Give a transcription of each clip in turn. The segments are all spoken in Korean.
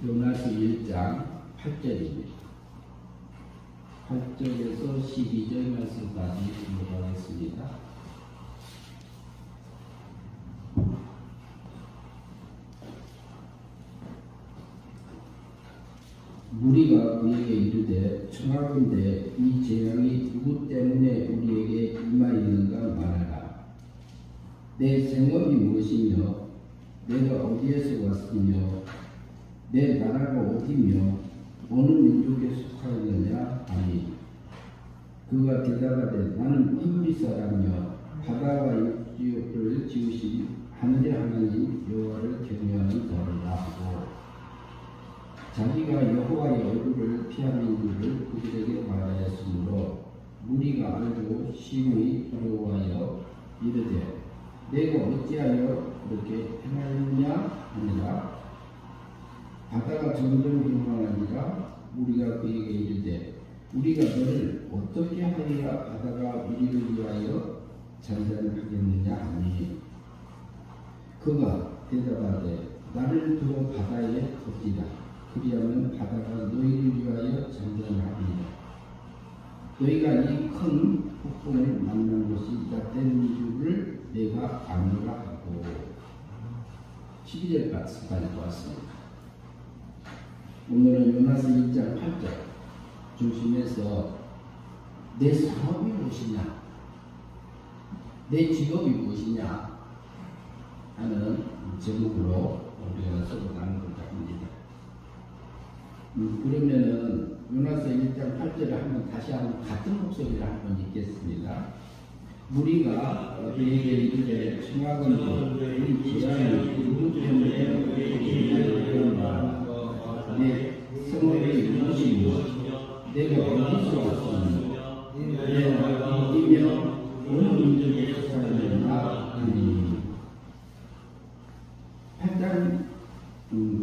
요나서 1장 8절입니다. 8절에서 12절 말씀까지 공부하겠습니다. 무리가 우리에게 이르되 청하건대 이 재앙이 누구 때문에 우리에게 임하였는가 말하라. 내 생업이 무엇이며 내가 어디에서 왔으며 내 나라가 어디며 어느 민족에 속하였느냐 하니 그가 대답하되 나는 히브리 사람이여 바다와 육지를 지으신 하늘의 하나님 여호와를 경외하는 자로라 하고 자기가 여호와의 얼굴을 피하는 일을 그들에게 말하였으므로 무리가 알고 심히 두려워하여 이르되 내가 어찌하여 그렇게 행하였느냐 하니라. 바다가 점점 경황하니라. 우리가 그에게 이르되 우리가 너를 어떻게 하여야 바다가 우리를 위하여 잔잔하겠느냐 하니 그가 대답하되 나를 두어 바다에 걷지라. 그리하면 바다가 너희를 위하여 잔잔하리라. 너희가 이 큰 폭풍을 만난 것이 잇따른 줄을 내가 아노라 하고 12절까지 보았습니다. 오늘은 요나서 1장 8절 중심에서 내 산업이 무엇이냐, 내 직업이 무엇이냐 하는 제목으로 우리가 써보는 것입니다. 그러면은 요나서 1장 8절을 한번 다시 한번 같은 목소리를 한번 읽겠습니다. 무리가 그에게 이르되 청하건대 이 재앙이 누구 때문에 우리에게 임하였느냐 내 성읍이 무엇이며 내가 어디서 왔으며 내 나라가 어디며 어느 민족에 속하였느냐 하니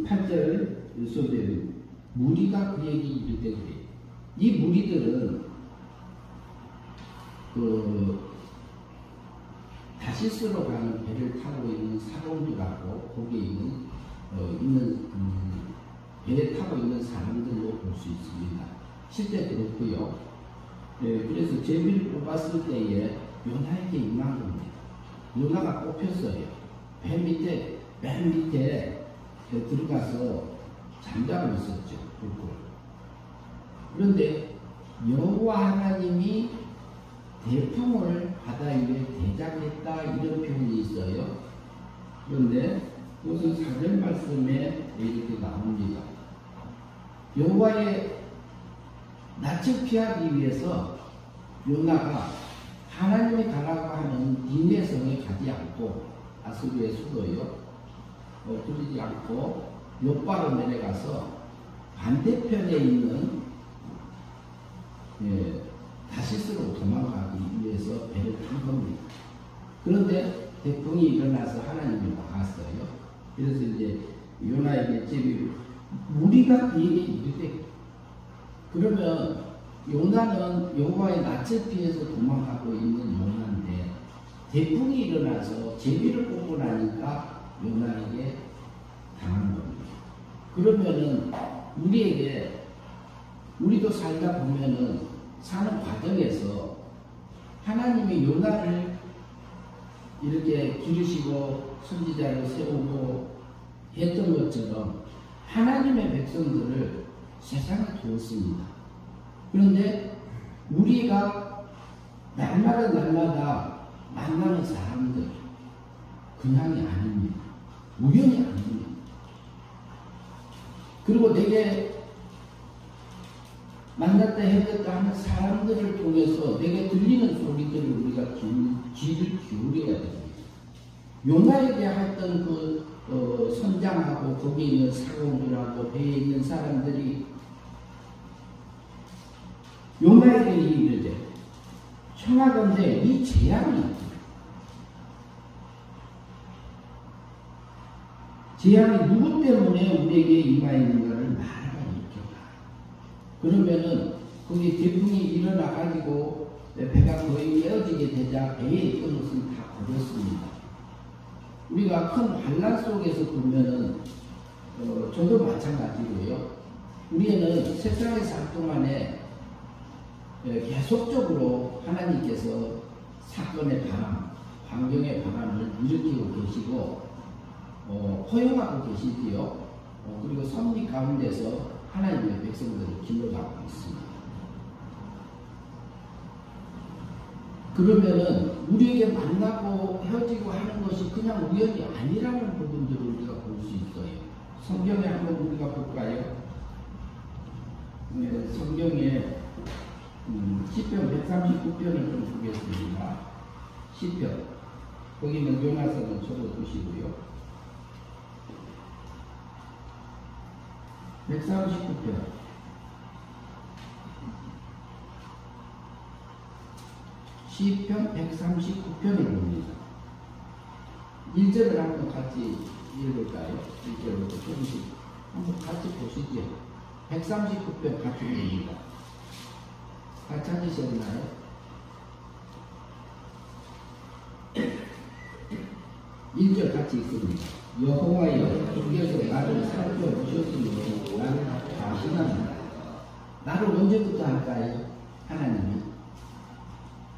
8절 소대로 무리가 그에게 이르되 그래. 이 무리들은 다시스로 가는 배를 타고 있는 사람들하고 거기에 있는 배에 타고 있는 사람들로 볼 수 있습니다. 실제 그렇고요. 그래서 제비를 뽑았을 때에 요나에게 임한 겁니다. 요나가 뽑혔어요. 맨 밑에 들어가서 잠자고 있었죠. 그런데 여호와 하나님이 대풍을 바다 위에 대장했다 이런 표현이 있어요. 그런데 그것은 4절 말씀에 이렇게 나옵니다. 여호와의 낯을 피하기 위해서 요나가 하나님이 가라고 하는 니네 성에 가지 않고 아수르의 수도요 들리지 않고 요바로 내려가서 반대편에 있는 다시스로 도망가기 위해서 배를 탄 겁니다. 그런데 대풍이 일어나서 하나님이 막았어요. 그래서 이제 요나에게 제비 무리가 그에게 이르되 그러면 요나는 여호와의 낯을 피해서 도망가고 있는 요나인데 대풍이 일어나서 제비를 뽑고 나니까 요나에게 당한 겁니다. 그러면은 우리도 살다 보면은 사는 과정에서 하나님이 요나를 이렇게 기르시고 선지자를 세우고 했던 것처럼 하나님의 백성들을 세상에 두었습니다. 그런데 우리가 날마다 만나는 사람들 그냥이 아닙니다. 우연이 아닙니다. 그리고 내게 만났다 헤어졌다 하는 사람들을 통해서 내게 들리는 소리들을 우리가 귀를 기울여야 됩니다. 요나에게 했던 선장하고 거기에 있는 사공들하고 배에 있는 사람들이 요나에게 이르되 청하건대 이 재앙이 누구 때문에 우리에게 임하였는가를 말하라 이렇게. 그러면은 거기 대풍이 일어나 가지고 배가 거의 깨어지게 되자 배에 있던 것은 다 버렸습니다. 우리가 큰 환란 속에서 보면은 저도 마찬가지고요. 우리는 세상에 살 동안에 계속적으로 하나님께서 사건의 반환, 환경의 반환을 일으키고 계시고 허용하고 계시지요. 그리고 섭리 가운데서 하나님의 백성들을 길러가고 있습니다. 그러면은 우리에게 만나고 헤어지고 하는 것이 그냥 우연이 아니라는 부분들을 우리가 볼 수 있어요. 성경에 한번 우리가 볼까요? 성경에 시편 139편을 좀 보겠습니다. 시편 거기는 요나서는 적어 두시고요. 139편 시편 139편을 봅니다. 1절을 한번 같이 읽을까요? 1절부터 조금씩 한번 같이 보시죠. 139편 같이 봅니다. 다 찾으셨나요? (1절) 같이 읽습니다. 여호와여 주께서 나를 살펴보셨으니 나를 아시나이다. 나를 언제부터 할까요? 하나님이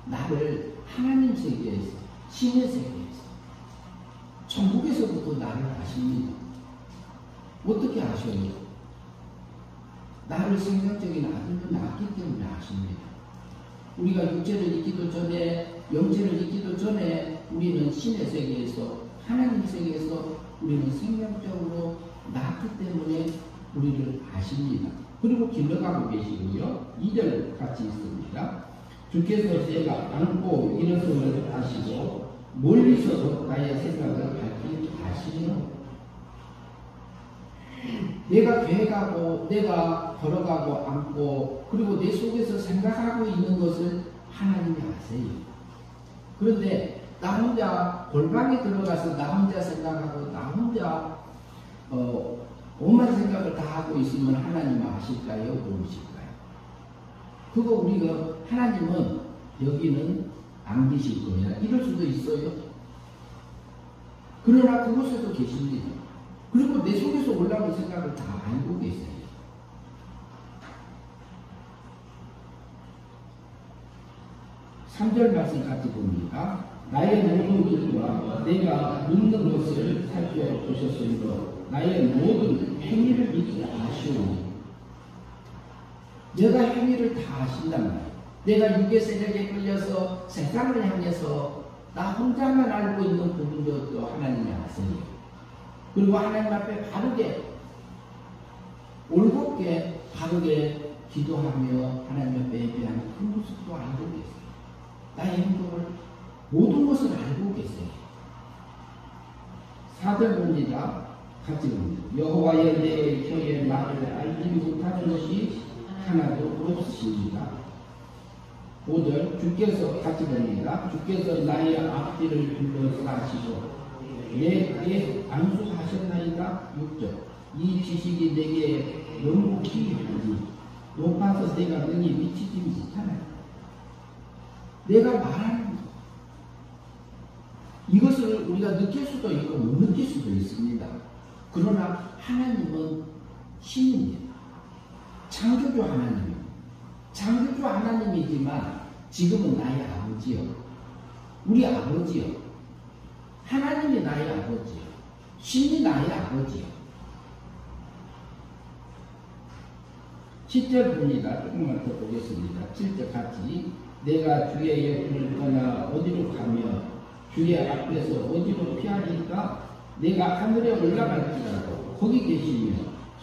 나를 하나님 세계에서, 신의 세계에서, 천국에서부터 나를 아십니다. 어떻게 아셔요? 나를 생명적인 아들로 낳았기 때문에 아십니다. 우리가 육체를 잊기도 전에, 영체를 잊기도 전에 우리는 신의 세계에서, 하나님 세계에서 우리는 생명적으로 낳았기 때문에 우리를 아십니다. 그리고 길러가고 계시고요. 2절 같이 있습니다. 주께서 내가 안고 일어서는 아시고 멀리서도 나의 생각을 밝히 아시며 내가 계획하고 내가 걸어가고 앉고 그리고 내 속에서 생각하고 있는 것을 하나님이 아세요. 그런데 나 혼자 골방에 들어가서 나 혼자 생각하고 나 혼자 온갖 생각을 다 하고 있으면 하나님은 아실까요? 모르실까요? 그거 우리가 하나님은 여기는 안 계실 거야 이럴 수도 있어요. 그러나 그곳에도 계십니다. 그리고 내 속에서 올라오는 생각을 다 알고 계세요. (3절) 말씀 같이 봅니다. 나의 모든 길과 내가 묻는 것을 살펴보셨으므로 나의 모든 행위를 미리 아시오니 내가 행위를 다 아신단 말이에요. 내가 육의 세력에 끌려서 세상을 향해서 나 혼자만 알고 있는 부분도 또 하나님이 아세요. 그리고 하나님 앞에 바르게 올곧게 바르게 기도하며 하나님 앞에 예배하는 그 모습도 알고 계세요. 나의 행동을 모든 것을 알고 계세요. 4절 봅니다. 같이 봅니다. 여호와여 내 혀에 말을 알지 못하는 것이 하나도 없으십니다. 5절 주께서 같이 봅니다. 주께서 나의 앞뒤를 둘러싸시고 내 안수하셨나이다. 6절 이 지식이 내게 너무 기이하니 높아서 내가 능히 미치지 못하나이다. 내가 말하는 것 이것을 우리가 느낄 수도 있고 못 느낄 수도 있습니다. 그러나 하나님은 신입니다. 창조주 하나님입니다. 창조주 하나님이지만 지금은 나의 아버지요. 우리 아버지요. 하나님이 나의 아버지요. 신이 나의 아버지요. 10절 봅니다. 조금만 더 보겠습니다. 7절 같이 내가 주의 옆을 떠나 어디로 가며 주의 앞에서 어디로 피하니까 내가 하늘에 올라갈지라도 거기 계시며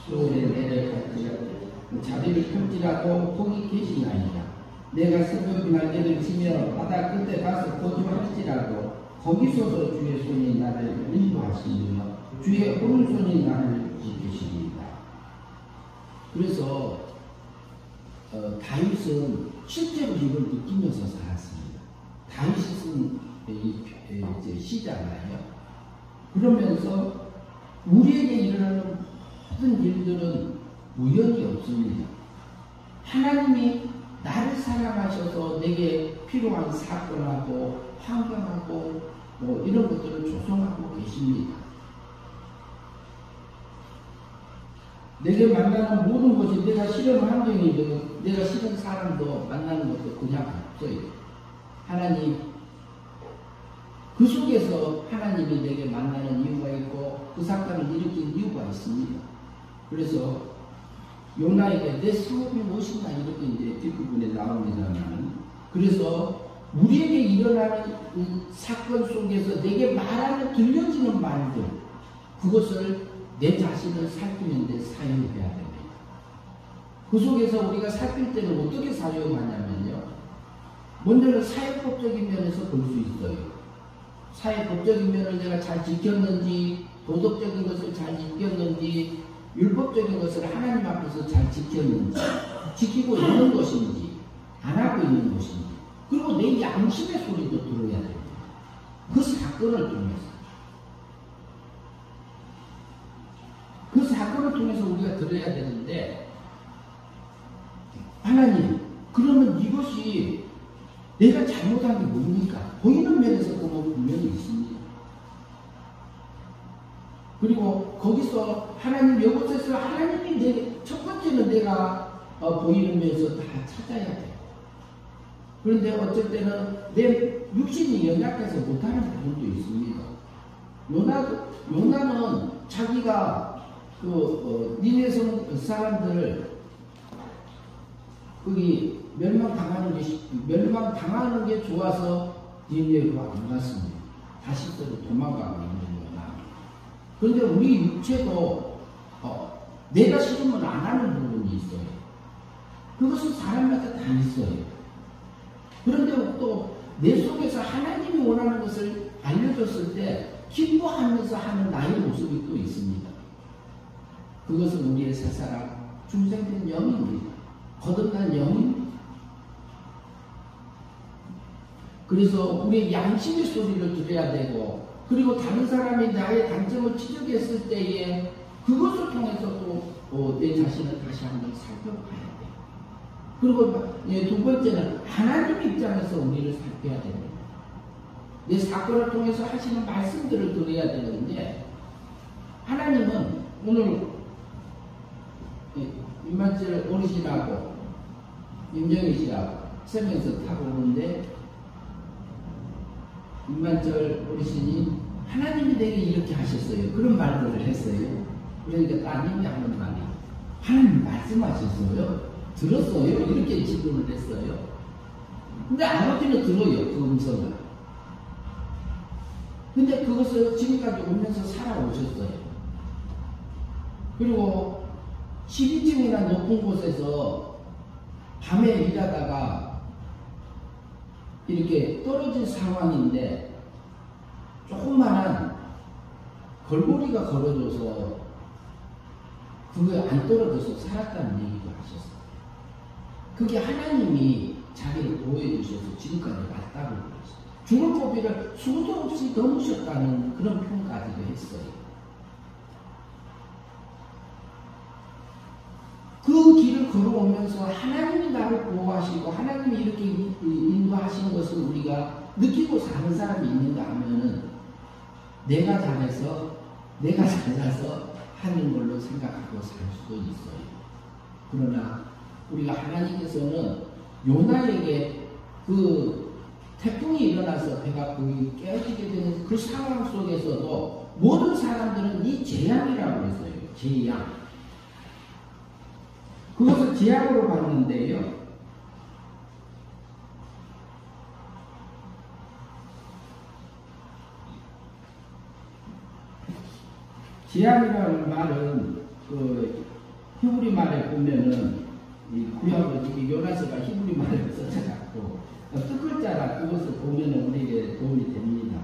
수월에 내려갈지라도 자리를 펼지라도 거기 계시나이다. 내가 새벽 날개를 치며 바다 끝에 가서 거주할지라도 거기서도 주의 손이 나를 인도하시며 주의 오른손이 나를 지키십니다. 그래서 다윗은 실제로 이걸 느끼면서 살았습니다. 다윗은 이제 시잖아요. 그러면서 우리에게 일어나는 모든 일들은 우연이 없습니다. 하나님이 나를 사랑하셔서 내게 필요한 사건하고 환경하고 이런 것들을 조성하고 계십니다. 내게 만나는 모든 것이 내가 싫은 환경이든 내가 싫은 사람도 만나는 것도 그냥 없어요. 하나님, 그 속에서 하나님이 내게 만나는 이유가 있고 그 사건을 일으킨 이유가 있습니다. 그래서 요나에게 내 사업이 무엇인가 이렇게 이제 뒷부분에 나옵니다만, 그래서 우리에게 일어나는 사건 속에서 내게 말하는 들려지는 말들, 그것을 내 자신을 살피는데 사용해야 됩니다. 그 속에서 우리가 살필 때는 어떻게 사용하냐면요, 먼저는 사회법적인 면에서 볼 수 있어요. 사회법적인 면을 내가 잘 지켰는지, 도덕적인 것을 잘 지켰는지, 율법적인 것을 하나님 앞에서 잘 지켰는지, 지키고 있는 것인지, 안 하고 있는 것인지, 그리고 내 양심의 소리도 들어야 됩니다. 그 사건을 통해서. 그 사건을 통해서 우리가 들어야 되는데, 하나님, 그러면 이것이 내가 잘못한 게 뭡니까? 보이는 면에서 보면 분명히 있습니다. 그리고 거기서 하나님, 이곳에서 하나님이 내게, 첫 번째는 내가 보이는 면에서 다 찾아야 돼요. 그런데 어쩔 때는 내 육신이 연약해서 못하는 부분도 있습니다. 요나는 자기가 니네 사람들 거기 멸망당하는 게 좋아서 니네로 안 갔습니다. 다시스로 도망가고 있는 거나. 그런데 우리 육체도 내가 싫으면 안 하는 부분이 있어요. 그것은 사람마다 다 있어요. 그런데 또 내 속에서 하나님이 원하는 것을 알려줬을 때 기뻐하면서 하는 나의 모습이 또 있습니다. 그것은 우리의 새사람, 중생된 영입니다. 거듭난 영입니다. 그래서 우리의 양심의 소리를 들어야 되고, 그리고 다른 사람이 나의 단점을 지적했을 때에 그것을 통해서 또 내 자신을 다시 한번 살펴봐야 돼요. 그리고 두 번째는 하나님 입장에서 우리를 살펴야 됩니다. 내 사건을 통해서 하시는 말씀들을 들어야 되는데, 하나님은 오늘 임만철 어르신하고 임정희 씨하고 세면서 타고 오는데, 임만철 어르신이 하나님이 내게 이렇게 하셨어요. 그런 말들을 했어요. 그러니까 따님이 하는 말이, 하나님 말씀하셨어요? 들었어요? 이렇게 질문을 했어요. 근데 아버지는 들어요, 그 음성을. 근데 그것을 지금까지 오면서 살아오셨어요. 그리고 12층이나 높은 곳에서 밤에 일하다가 이렇게 떨어진 상황인데 조그만한 걸고리가 걸어져서 그게 안 떨어져서 살았다는 얘기도 하셨어요. 그게 하나님이 자기를 보호해주셔서 지금까지 왔다고 그랬어요. 죽을 고비를 수도 없이 넘으셨다는 그런 평가도 했어요. 그 길을 걸어오면서 하나님이 나를 보호하시고 하나님이 이렇게 인도하시는 것을 우리가 느끼고 사는 사람이 있는가 하면은 내가 잘해서 하는 걸로 생각하고 살 수도 있어요. 그러나 우리가 하나님께서는 요나에게 그 태풍이 일어나서 배가 거의 깨지게 되는 그 상황 속에서도 모든 사람들은 이 재앙이라고 했어요. 재앙. 그것을 재앙으로 봤는데요. 재앙이라는 말은 그 히브리 말에 보면은 이 구약의 요나서가 히브리 말을 써져갖고 뜻 글자라 그것을 보면은 우리에게 도움이 됩니다.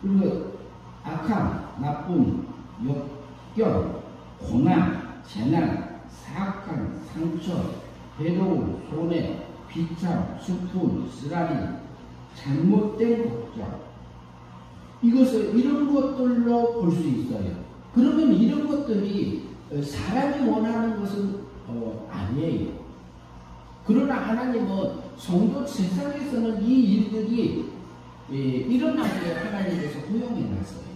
그리고 악함, 나쁨, 역경, 고난, 재난, 사악한, 상처, 괴로움, 손해, 비참, 슬픔, 쓰라리, 잘못된 걱정, 이것을 이런 것들로 볼 수 있어요. 그러면 이런 것들이 사람이 원하는 것은 아니에요. 그러나 하나님은 성도 세상에서는 이 일들이 일어나게 하나님께서 허용해 놨어요.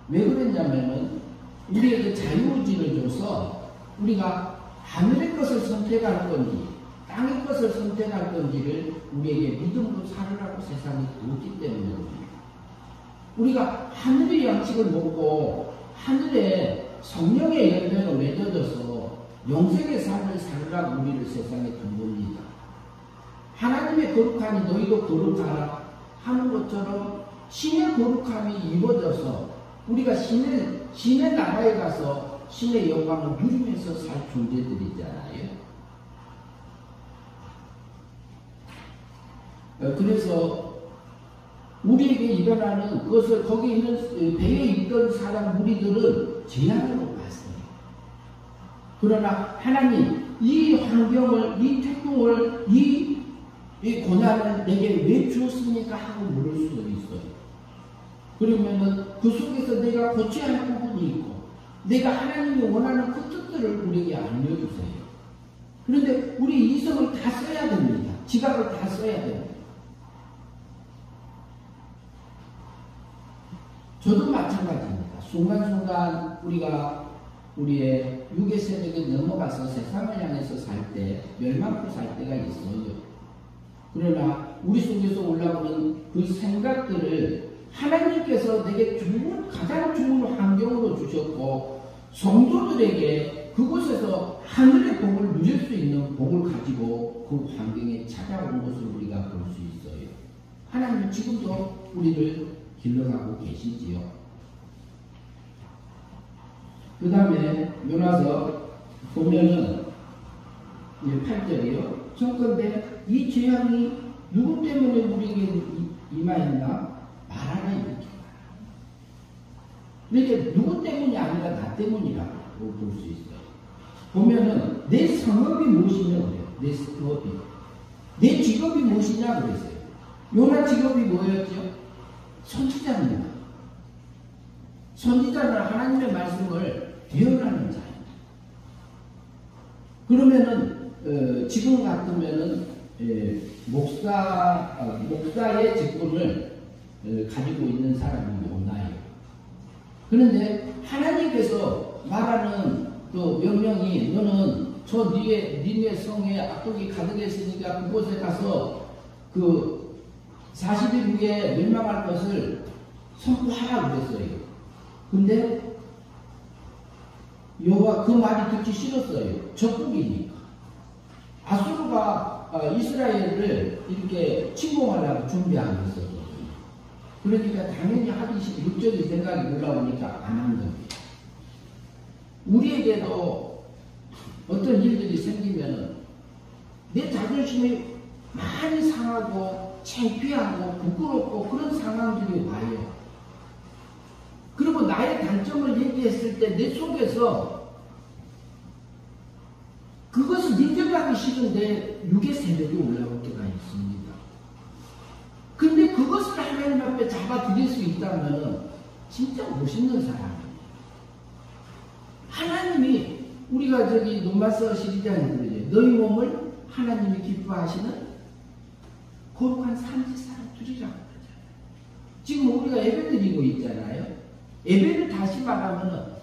왜 그랬냐면은 우리에게 자유의지를 줘서 우리가 하늘의 것을 선택할 건지 땅의 것을 선택할 건지를 우리에게 믿음으로 살으라고 세상에 두었기 때문입니다. 우리가 하늘의 양식을 먹고 하늘의 성령의 열매로 맺어져서 영생의 삶을 살으라고 우리를 세상에 둔 겁니다. 하나님의 거룩함이 너희도 거룩하라 하는 것처럼 신의 거룩함이 이루어져서 우리가 신의 나라에 가서 신의 영광을 누리면서 살 존재들이잖아요. 그래서 우리에게 일어나는 그것을 거기 있는 배에 있던 사람 무리들은 재앙으로 봤어요. 그러나 하나님 이 환경을 이 태풍을 이 고난을 내게 왜 주었습니까? 하고 물을 수도 있어요. 그러면은 그 속에서 내가 고쳐야 할 부분이 있고 내가 하나님이 원하는 그 뜻들을 우리에게 알려주세요. 그런데 우리 이성을 다 써야 됩니다. 지각을 다 써야 됩니다. 저도 마찬가지입니다. 순간순간 우리가 우리의 육의 세력에 넘어가서 세상을 향해서 살 때, 멸망코 살 때가 있어요. 그러나 우리 속에서 올라오는 그 생각들을 하나님께서 내게 가장 좋은 환경으로 주셨고 성도들에게 그곳에서 하늘의 복을 누릴 수 있는 복을 가지고 그 환경에 찾아온 것을 우리가 볼 수 있어요. 하나님은 지금도 우리를 길러가고 계시지요. 그 다음에 요나서 보면은 8절이요. 정컨대 이 재앙이 누구 때문에 우리에게 임하였나 말하라 이렇게. 이게 누구 때문이 아니라 나 때문이라고 볼 수 있어요. 보면은 내 성업이 무엇이냐 그래요. 내 성업이. 내 직업이 무엇이냐 그랬어요. 요나 직업이 뭐였죠? 선지자입니다. 선지자는 하나님의 말씀을 예언하는 자입니다. 그러면은 지금 같으면은 목사의 직분을 가지고 있는 사람이 요나예요. 그런데 하나님께서 말하는 그 명령이 너는 저 니네 성에 악독이 가득했으니까 그곳에 가서 그 40일 후에 멸망할 것을 선포하라 그랬어요. 근데 여호와 그 말이 듣기 싫었어요. 적국이니까. 아수르가 이스라엘을 이렇게 침공하려고 준비하고 있었거든요. 그러니까 당연히 하기 싫은 육적인 생각이 올라오니까 안 한 겁니다. 우리에게도 어떤 일들이 생기면은 내 자존심이 많이 상하고 창피하고 부끄럽고 그런 상황들이 와요. 그리고 나의 단점을 얘기했을 때 내 속에서 그것을 인정하기 싫은데 육의 세력이 올라올 때가 있습니다. 근데 그것을 하나님 앞에 잡아들일 수 있다면 진짜 멋있는 사람이에요. 하나님이 우리가 저기 논마서 12장에 그러죠. 너희 몸을 하나님이 기뻐하시는 거룩한 산지사로 드리라고 그러잖아요. 지금 우리가 예배 드리고 있잖아요. 예배를 다시 말하면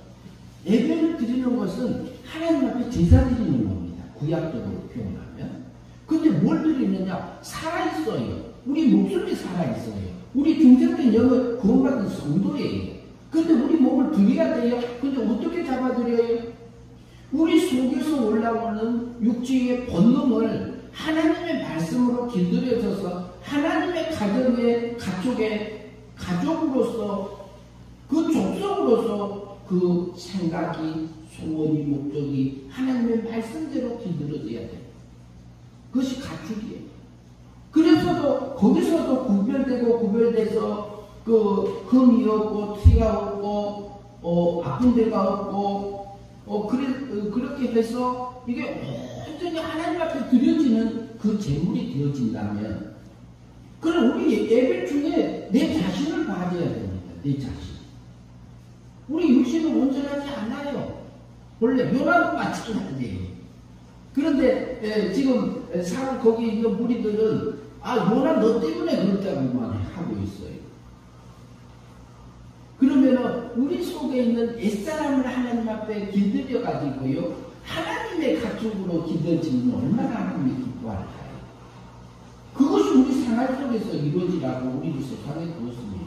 예배를 드리는 것은 하나님 앞에 제사 드리는 겁니다. 구약적으로 표현하면. 근데 뭘 드리느냐? 살아있어요. 우리 목숨이 살아있어요. 우리 중생된 영을 구원받은 성도예요. 근데 우리 몸을 드려야 돼요. 근데 어떻게 잡아드려요? 우리 속에서 올라오는 육체의 본능을 하나님의 말씀으로 길들여져서 하나님의 가정의 가족으로서 그 족속으로서 그 생각이 소원이 목적이 하나님의 말씀대로 길들여져야 돼요. 그것이 가축이에요. 그래서도 거기서도 구별돼서 그 금이 없고 티가 없고 아픈 데가 없고 그렇게 해서 이게 완전히 하나님 앞에 드려지는 그 제물이 되어진다면 그럼 우리 예배 중에 내 자신을 봐야 됩니다. 내 자신. 우리 육신은 온전하지 않아요. 원래 요나도 마찬가지예요. 그런데 지금 거기 있는 무리들은 요나 너 때문에 그렇다고만 하고 있어요. 그러면 그러면 우리 속에 있는 옛사람을 하나님 앞에 길들여 가지고요, 하나님의 가축으로 길들지면 얼마나 하나님이 기뻐할까요? 그것이 우리 생활 속에서 이루어지라고 우리를 세상에 두었습니다.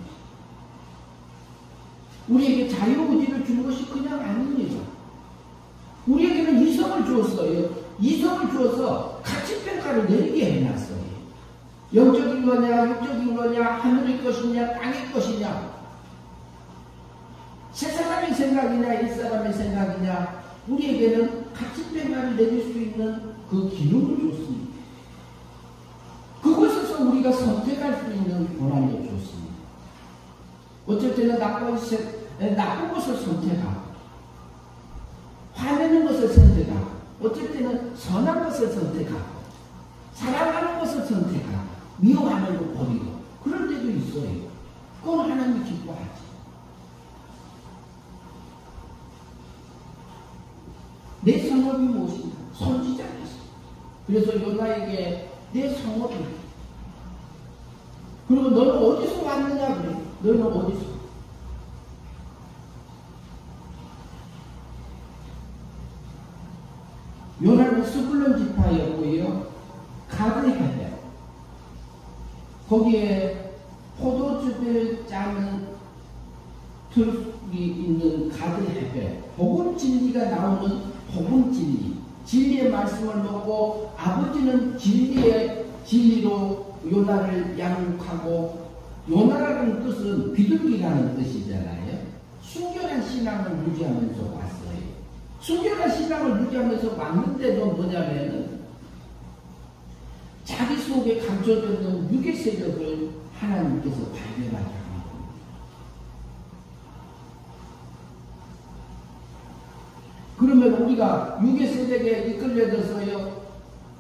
우리에게 자유의지를 준 것이 그냥 아닙니다. 우리에게는 이성을 주었어요. 이성을 주어서 가치평가를 내리게 해놨어요. 영적인 거냐, 육적인 거냐, 하늘의 것이냐, 땅의 것이냐, 세 사람의 생각이냐, 일 사람의 생각이냐, 우리에게는 가치평가를 내릴 수 있는 그 기능을 줬습니다. 그곳에서 우리가 선택할 수 있는 권한을 줬습니다. 어쩔 때는 나쁜 것을 선택하고, 화내는 것을 선택하고, 어쩔 때는 선한 것을 선택하고, 사랑하는 것을 선택하고, 미워하는 것 버리고, 그럴 때도 있어요. 그건 하나님이 기뻐하지. 내 성업이 무엇인가? 선지자였어. 그래서 요나에게 내 성업이, 그리고 너는 어디서 왔느냐 그래. 너는 어디서? 요나는 스불론 지파였고요, 가드의 해변, 거기에 포도즙을 짜는 틀이 있는 가드의 해변, 복음 진리가 나오는 복음 진리, 진리의 말씀을 먹고 아버지는 진리로 요나를 양육하고, 요나라는 뜻은 비둘기라는 뜻이잖아요. 순결한 신앙을 유지하면서 왔어요. 순결한 신앙을 유지하면서 왔는데도 뭐냐면은 자기 속에 감춰져 있는 육의 세력을 하나님께서 발견하게 합니다. 그러면 우리가 육의 세력에 이끌려져서요,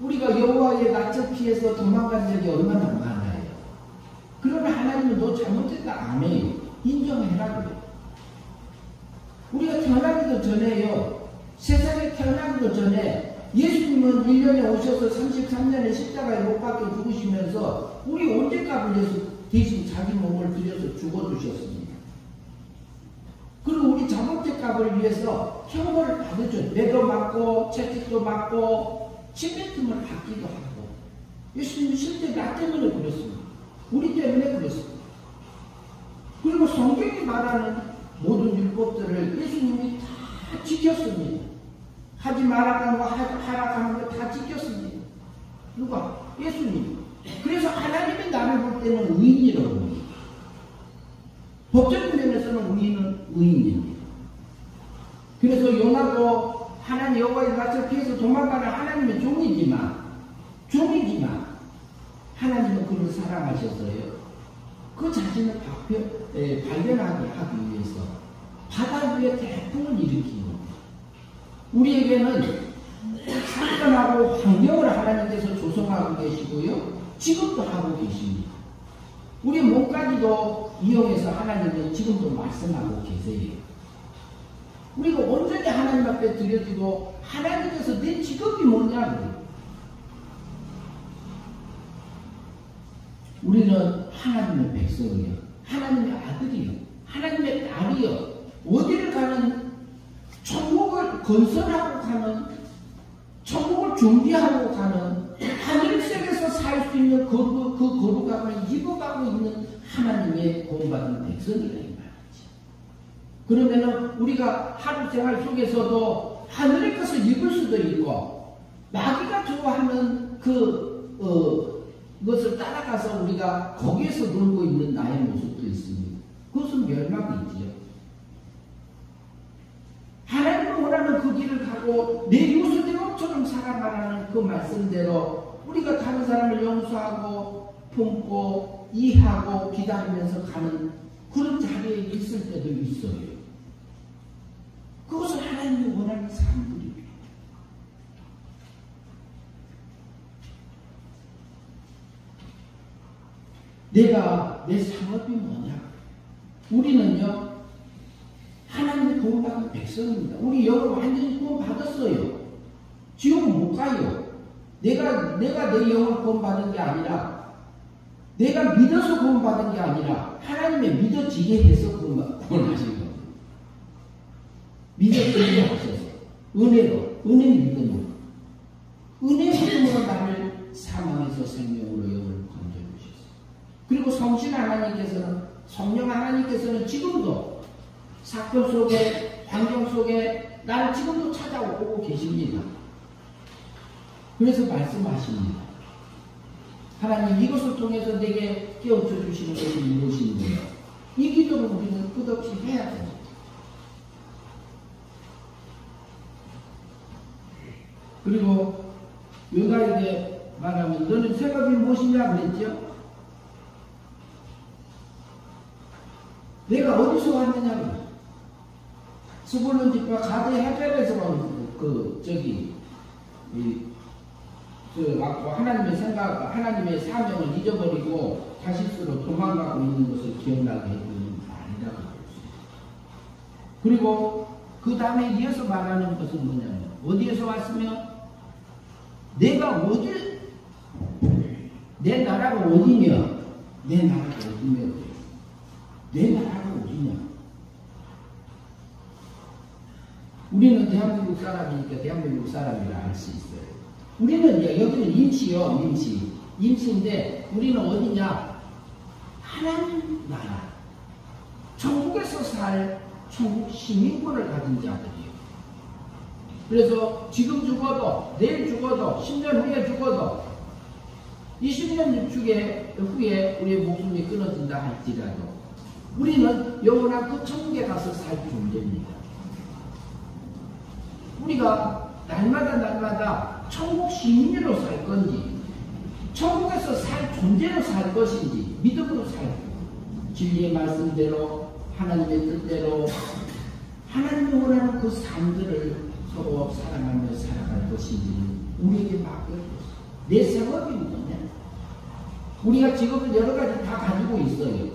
우리가 여호와의 낯을 피해서 도망간 적이 얼마나 많아요. 그러나 하나님은 너 잘못했다 안 해요. 인정해라 그래요. 우리가 태어나기도 전에요, 세상에 태어나기도 전에 예수님은 1년에 오셔서 33년의 십자가에 못 박혀 죽으시면서 우리 온데값을 위해서 대신 자기 몸을 들여서 죽어주셨습니다. 그리고 우리 잘못된 위해서 형벌을 받으죠. 매도 맞고 채찍도 맞고 침뱉음을 받기도 하고. 예수님은 실제 나 때문에 그랬습니다. 우리 때문에 그랬습니다. 그리고 성경이 말하는 모든 율법들을 예수님이 다 지켰습니다. 하지 말라는 거, 하라는 거 다 지켰습니다. 누가? 예수님. 그래서 하나님이 나를 볼 때는 의인이라고 합니다. 법적인 면에서는 우리는 의인입니다. 그래서 요나도 하나님 여호와의 낯을 피해서 도망가는 하나님의 종이지만 하나님은 그를 사랑하셔서요, 그 자신을 발견하게 하기 위해서 바다 위에 태풍을 일으키는, 우리에게는 사건하고 환경을 하나님께서 조성하고 계시고요, 지금도 하고 계십니다. 우리 몸까지도 이용해서 하나님은 지금도 말씀하고 계세요. 우리가 온전히 하나님 앞에 드려지고, 하나님께서 내 직업이 뭐냐, 우리는 하나님의 백성이요, 하나님의 아들이요, 하나님의 딸이요, 어디를 가는, 천국을 건설하고 가는, 천국을 준비하고 가는, 하늘색에서 살 수 있는 그 거룩함을 입어가고 있는 하나님의 구원받은 백성이라 이 말이지. 그러면은 우리가 하루 생활 속에서도 하늘의 것을 입을 수도 있고, 마귀가 좋아하는 그것을 따라가서 우리가 거기에서 놀고 있는 나의 모습도 있습니다. 그것은 멸망이지요. 하나님은 원하는 그 길을 가고 내 유수대로처럼 살아가라는 그 말씀대로 우리가 다른 사람을 용서하고 품고 이해하고 기다리면서 가는 그런 자리에 있을 때도 있어요. 그것은 하나님이 원하는 삶들입니다. 내가 내 상업이 뭐냐? 우리는요, 하나님의 구원받은 백성입니다. 우리 영을 완전히 구원받았어요. 지옥은 못 가요. 내가 내 영을 구원받은 게 아니라, 내가 믿어서 구원받은 게 아니라 하나님의 믿어지게 해서 구원하신 거예요. 믿음으로 하셔서 은혜로, 은혜 믿음으로, 은혜 믿음으로 나를 사망에서 생명으로 영을 건져주셨어요. 그리고 성신 하나님께서는, 성령 하나님께서는 지금도 사건 속에, 환경 속에 나를 지금도 찾아오고 계십니다. 그래서 말씀하십니다. 하나님, 이것을 통해서 내게 깨우쳐 주시는 것이 무엇인데요? 이 기도를 우리는 끝없이 해야 됩니다. 그리고 요나에게 말하면 너는 생각이 무엇이냐 그랬죠? 내가 어디서 왔느냐고. 스불론 집과 가드 헤벨에서 하나님의 생각, 하나님의 사명을 잊어버리고 다시스로 도망가고 있는 것을 기억나게 해주는 말이라고 볼 수 있어요. 그리고 그 다음에 이어서 말하는 것은 뭐냐면, 어디에서 왔으면 내가 어디, 내 나라가 어디냐, 내 나라가 어디냐, 내 나라가 어디냐. 우리는 대한민국 사람이니까 대한민국 사람이라 알 수 있어요. 우리는 여기는 임시요, 임시인데 우리는 어디냐? 하나님 나라, 천국에서 살 천국 시민권을 가진 자들이에요. 그래서 지금 죽어도, 내일 죽어도, 10년 후에 죽어도, 20년 후에 우리의 목숨이 끊어진다 할지라도 우리는 영원한 그 천국에 가서 살 존재입니다. 우리가 날마다 천국 시민으로 살 건지, 천국에서 살 존재로 살 것인지, 믿음으로 살고, 진리의 말씀대로, 하나님의 뜻대로, 하나님이 원하는 그 삶들을 서로 사랑하며 살아갈 것인지는 우리에게 맡겨줬어요. 내 생업이 뭐냐? 우리가 직업을 여러 가지 다 가지고 있어요.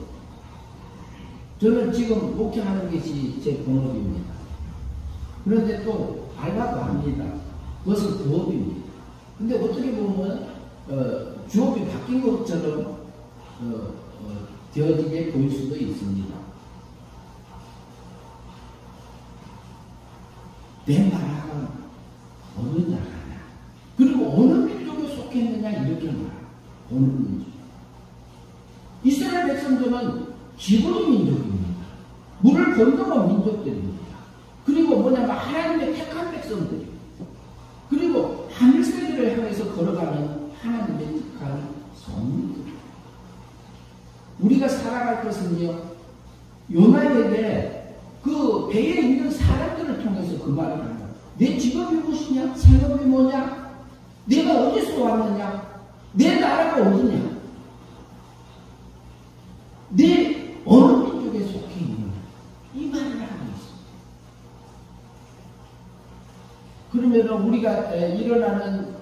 저는 지금 목회하는 것이 제 본업입니다. 그런데 또 알바도 합니다. 그것은 부업입니다. 근데 어떻게 보면 주업이 바뀐 것처럼 되어지게 보일 수도 있습니다. 내 나라가 어느 나라냐, 그리고 어느 민족에 속했느냐, 이렇게 말합니다. 어느 민족. 이스라엘 백성들은 기본 민족입니다. 물을 건너온 민족들입니다. 그리고 뭐냐면 하나님의 택한 백성들이에요. 그리고 하늘세계를 향해서 걸어가는 하나님의 택한 성민들. 우리가 살아갈 것은요, 요나에게 그 배에 있는 사람들을 통해서 그 말을 한다. 내 직업이 무엇이냐? 생업이 뭐냐? 내가 어디서 왔느냐? 내 나라가 어디냐? 내 어느 민족에 속해 있느냐? 이 말을 하고 있습니다. 그러면 우리가 일어나는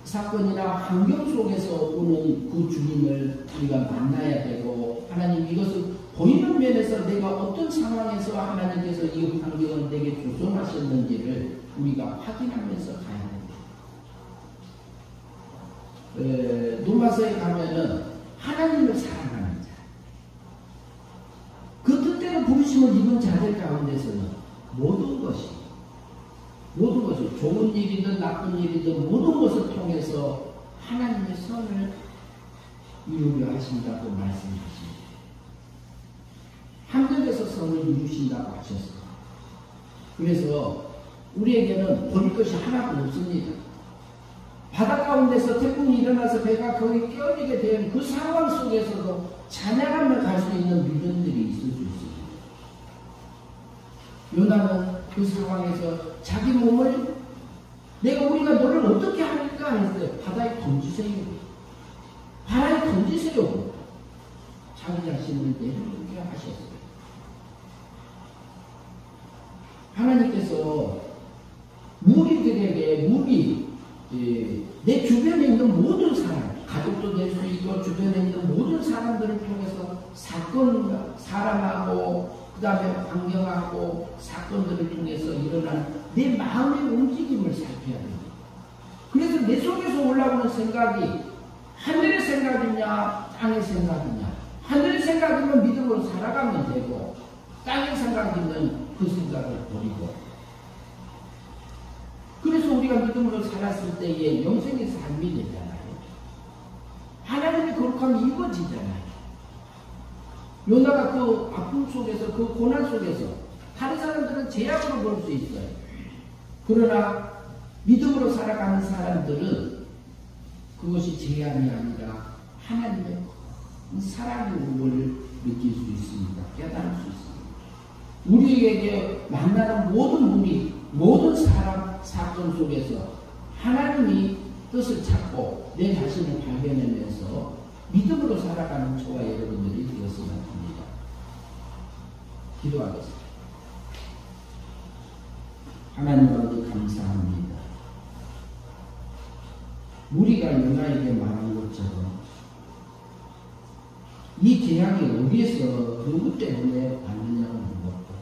사건이나 환경 속에서 오는 그 주님을 우리가 만나야 되고, 하나님 이것을 보이는 면에서 내가 어떤 상황에서 하나님께서 이 환경을 내게 조성하셨는지를 우리가 확인하면서 가야 됩니다. 누마서에 가면은 하나님을 사랑하는 자, 그 뜻대로 부르심을 입은 자들 가운데서는 모든 것이 좋은 일이든 나쁜 일이든 모든 것을 통해서 하나님의 선을 이루려 하신다고 말씀하십니다. 하늘에서 선을 이루신다고 하셨어요. 그래서 우리에게는 볼 것이 하나도 없습니다. 바다 가운데서 태풍이 일어나서 배가 거기 끼어지게 된 그 상황 속에서도 찬양하며 갈 수 있는 믿음들이 있을 수 있습니다. 요나는 그 상황에서 자기 몸을 우리가 너를 어떻게 할까 했어요. 바다에 던지세요. 바다에 던지세요. 자기 자신을 내려놓게 하셨어요. 하나님께서 무리들에게 내 주변에 있는 모든 사람, 가족도 될 수 있고 주변에 있는 모든 사람들을 통해서 사람하고 그 다음에 환경하고 사건들을 통해서 일어나는 내 마음의 움직임을 살펴야 됩니다. 그래서 내 속에서 올라오는 생각이 하늘의 생각이냐 땅의 생각이냐. 하늘의 생각이면 믿음으로 살아가면 되고, 땅의 생각이면 그 생각을 버리고, 그래서 우리가 믿음으로 살았을 때에 영생의 삶이 되잖아요. 하나님의 거룩함이 이루어지잖아요. 요나가 그 아픔 속에서, 그 고난 속에서 다른 사람들은 제약으로 볼 수 있어요. 그러나 믿음으로 살아가는 사람들은 그것이 제약이 아니라 하나님의 사랑의 은혜를 느낄 수 있습니다. 깨달을 수 있습니다. 우리에게 만나는 모든 무리, 모든 사람, 사건 속에서 하나님이 뜻을 찾고 내 자신을 발견하면서 믿음으로 살아가는 저와 여러분들이 되었으면 합니다. 기도하겠습니다. 하나님 아버지 감사합니다. 우리가 요나에게 말한 것처럼 이 재앙이 어디에서 누구 때문에 왔느냐고 물었고,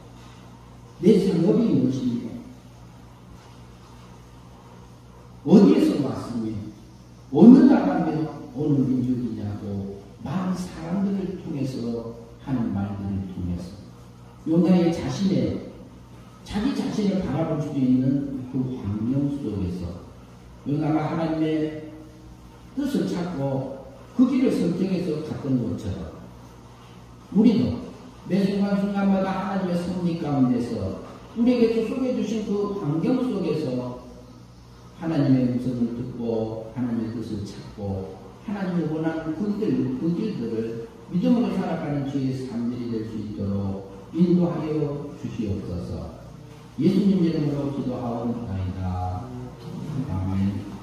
내 생업이 무엇이며 어디에서 왔으며 어느 나라며 어느 민족이냐고 많은 사람들을 통해서 하는 말들을 통해서 요나의 자기 자신을 바라볼 수 있는 그 환경 속에서 요나가 하나님의 뜻을 찾고 그 길을 선택해서 갔던 것처럼 우리도 매 순간순간마다 하나님의 섭리 가운데서 우리에게 주속해 주신 그 환경 속에서 하나님의 음성을 듣고 하나님의 뜻을 찾고 하나님이 원하는 그 길들을 믿음으로 살아가는 주의 삶들이 될 수 있도록 인도하여 주시옵소서. 예수님 이름으로 기도하옵나이다. 아멘.